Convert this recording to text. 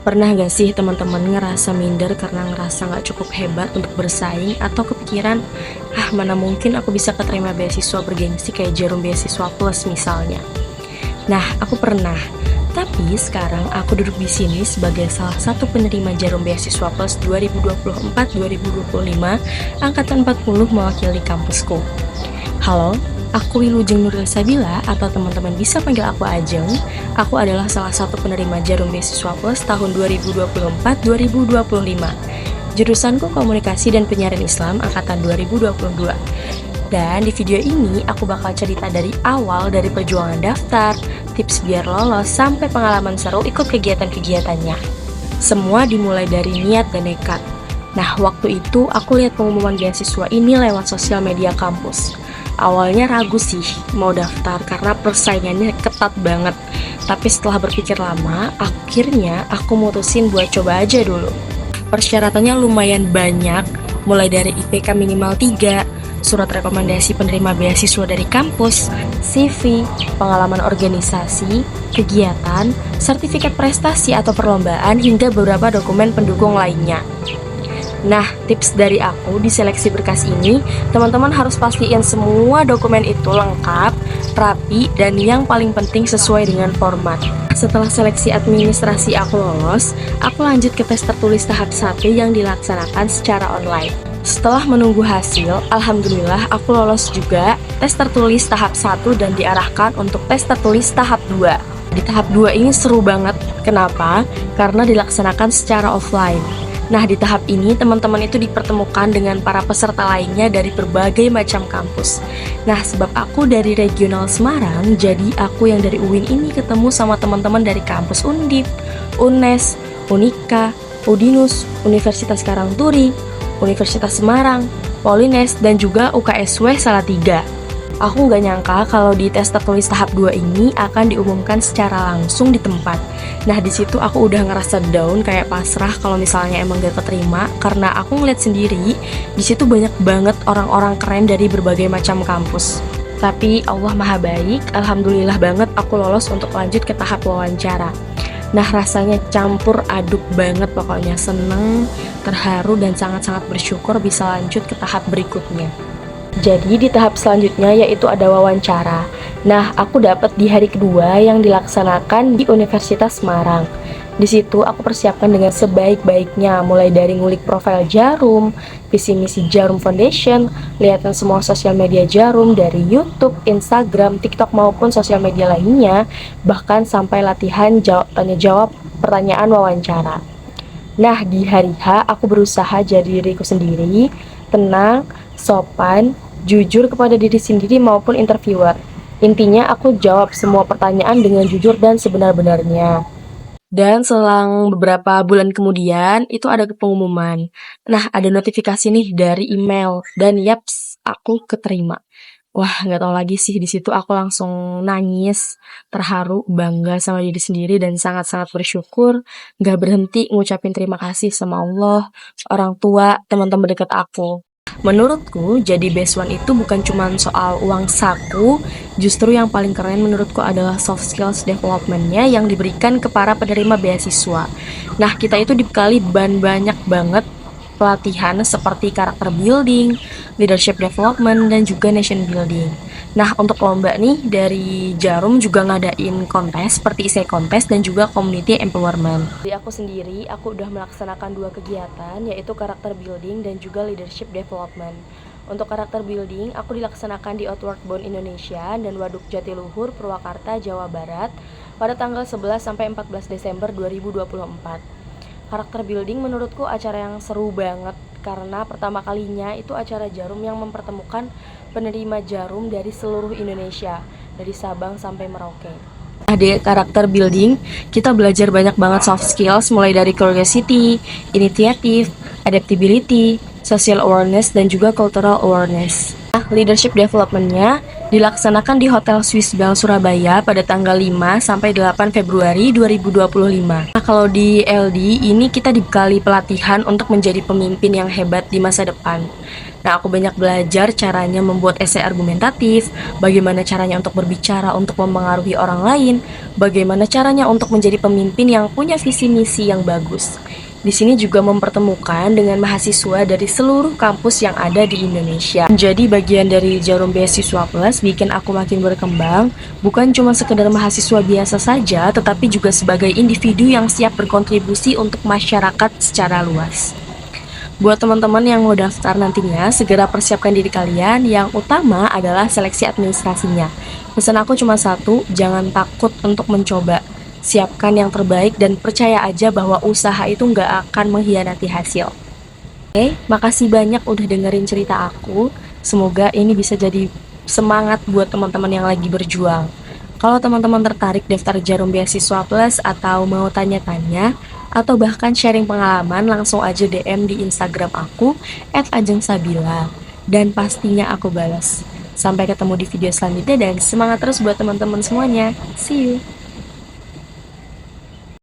Pernah gak sih teman-teman ngerasa minder karena ngerasa gak cukup hebat untuk bersaing atau kepikiran, mana mungkin aku bisa keterima beasiswa bergengsi kayak Jarum Beasiswa Plus misalnya. Nah, aku pernah. Tapi sekarang aku duduk di sini sebagai salah satu penerima Jarum Beasiswa Plus 2024-2025 angkatan 40 mewakili kampusku. Halo, aku Wilujeng Nuril Sabila atau teman-teman bisa panggil aku Ajeng. Aku adalah salah satu penerima Jarum Beasiswa Plus tahun 2024-2025. Jurusanku Komunikasi dan Penyiaran Islam angkatan 2022. Dan di video ini aku bakal cerita dari awal, dari perjuangan daftar, tips biar lolos, sampai pengalaman seru ikut kegiatan-kegiatannya. Semua dimulai dari niat dan nekat. Nah, waktu itu aku lihat pengumuman beasiswa ini lewat sosial media kampus. Awalnya ragu sih mau daftar karena persaingannya ketat banget. Tapi setelah berpikir lama, akhirnya aku mutusin buat coba aja dulu. Persyaratannya lumayan banyak, mulai dari IPK minimal 3, surat rekomendasi penerima beasiswa dari kampus, CV, pengalaman organisasi, kegiatan, sertifikat prestasi atau perlombaan, hingga beberapa dokumen pendukung lainnya. Nah, tips dari aku di seleksi berkas ini, teman-teman harus pastiin semua dokumen itu lengkap, rapi, dan yang paling penting sesuai dengan format. Setelah seleksi administrasi aku lolos, aku lanjut ke tes tertulis tahap 1 yang dilaksanakan secara online. Setelah menunggu hasil, alhamdulillah aku lolos juga tes tertulis tahap 1 dan diarahkan untuk tes tertulis tahap 2. Di tahap 2 ini seru banget. Kenapa? Karena dilaksanakan secara offline. Nah, di tahap ini teman-teman itu dipertemukan dengan para peserta lainnya dari berbagai macam kampus. Nah, sebab aku dari regional Semarang, jadi aku yang dari UIN ini ketemu sama teman-teman dari kampus Undip, UNES, Unika, Udinus, Universitas Karangturi, Universitas Semarang, Polines, dan juga UKSW Salatiga. Aku gak nyangka kalau di tes tertulis tahap 2 ini akan diumumkan secara langsung di tempat. Nah, di situ aku udah ngerasa down, kayak pasrah kalau misalnya emang gak keterima, karena aku ngeliat sendiri di situ banyak banget orang-orang keren dari berbagai macam kampus. Tapi Allah Maha Baik, alhamdulillah banget aku lolos untuk lanjut ke tahap wawancara. Nah, rasanya campur aduk banget, pokoknya seneng, terharu, dan sangat-sangat bersyukur bisa lanjut ke tahap berikutnya. Jadi di tahap selanjutnya yaitu ada wawancara. Nah, aku dapat di hari kedua yang dilaksanakan di Universitas Semarang. Di situ aku persiapkan dengan sebaik-baiknya, mulai dari ngulik profil Jarum, visi misi Jarum Foundation, lihatan semua sosial media Jarum dari YouTube, Instagram, TikTok maupun sosial media lainnya, bahkan sampai latihan tanya jawab pertanyaan wawancara. Nah, di hari H aku berusaha jadi diriku sendiri, tenang, sopan, jujur kepada diri sendiri maupun interviewer. Intinya aku jawab semua pertanyaan dengan jujur dan sebenar-benarnya. Dan selang beberapa bulan kemudian itu ada pengumuman. Nah, ada notifikasi nih dari email dan yaps, aku keterima. Wah, nggak tahu lagi sih, di situ aku langsung nangis, terharu, bangga sama diri sendiri dan sangat-sangat bersyukur. Nggak berhenti ngucapin terima kasih sama Allah, orang tua, teman-teman dekat aku. Menurutku, jadi best one itu bukan cuma soal uang saku, justru yang paling keren menurutku adalah soft skills development-nya yang diberikan ke para penerima beasiswa. Nah, kita itu dibekali banyak banget pelatihan seperti karakter building, leadership development, dan juga nation building. Nah, untuk lomba nih dari Jarum juga ngadain kontes seperti essay kontes dan juga community empowerment. Dari aku sendiri, aku udah melaksanakan 2 kegiatan, yaitu karakter building dan juga leadership development. Untuk karakter building, aku dilaksanakan di Outward Bound Indonesia dan Waduk Jatiluhur, Purwakarta, Jawa Barat pada tanggal 11 sampai 14 Desember 2024. Karakter building menurutku acara yang seru banget karena pertama kalinya itu acara Jarum yang mempertemukan penerima Jarum dari seluruh Indonesia, dari Sabang sampai Merauke. Nah, di karakter building kita belajar banyak banget soft skills mulai dari curiosity, initiative, adaptability, social awareness, dan juga cultural awareness. Nah, leadership development-nya Dilaksanakan di Hotel Swiss Bell Surabaya pada tanggal 5 sampai 8 Februari 2025. Nah, kalau di LD ini kita dibekali pelatihan untuk menjadi pemimpin yang hebat di masa depan. Nah, aku banyak belajar caranya membuat esai argumentatif, bagaimana caranya untuk berbicara untuk mempengaruhi orang lain, bagaimana caranya untuk menjadi pemimpin yang punya visi misi yang bagus. Di sini juga mempertemukan dengan mahasiswa dari seluruh kampus yang ada di Indonesia. Jadi bagian dari Jarum Beasiswa Plus bikin aku makin berkembang, bukan cuma sekedar mahasiswa biasa saja, tetapi juga sebagai individu yang siap berkontribusi untuk masyarakat secara luas. Buat teman-teman yang mau daftar nantinya, segera persiapkan diri kalian. Yang utama adalah seleksi administrasinya. Pesan aku cuma satu, jangan takut untuk mencoba. Siapkan yang terbaik dan percaya aja bahwa usaha itu nggak akan mengkhianati hasil. Oke, makasih banyak udah dengerin cerita aku. Semoga ini bisa jadi semangat buat teman-teman yang lagi berjuang. Kalau teman-teman tertarik daftar Jarum Beasiswa Plus atau mau tanya-tanya, atau bahkan sharing pengalaman, langsung aja DM di Instagram aku @ajengsabila. Dan pastinya aku balas. Sampai ketemu di video selanjutnya dan semangat terus buat teman-teman semuanya. See you!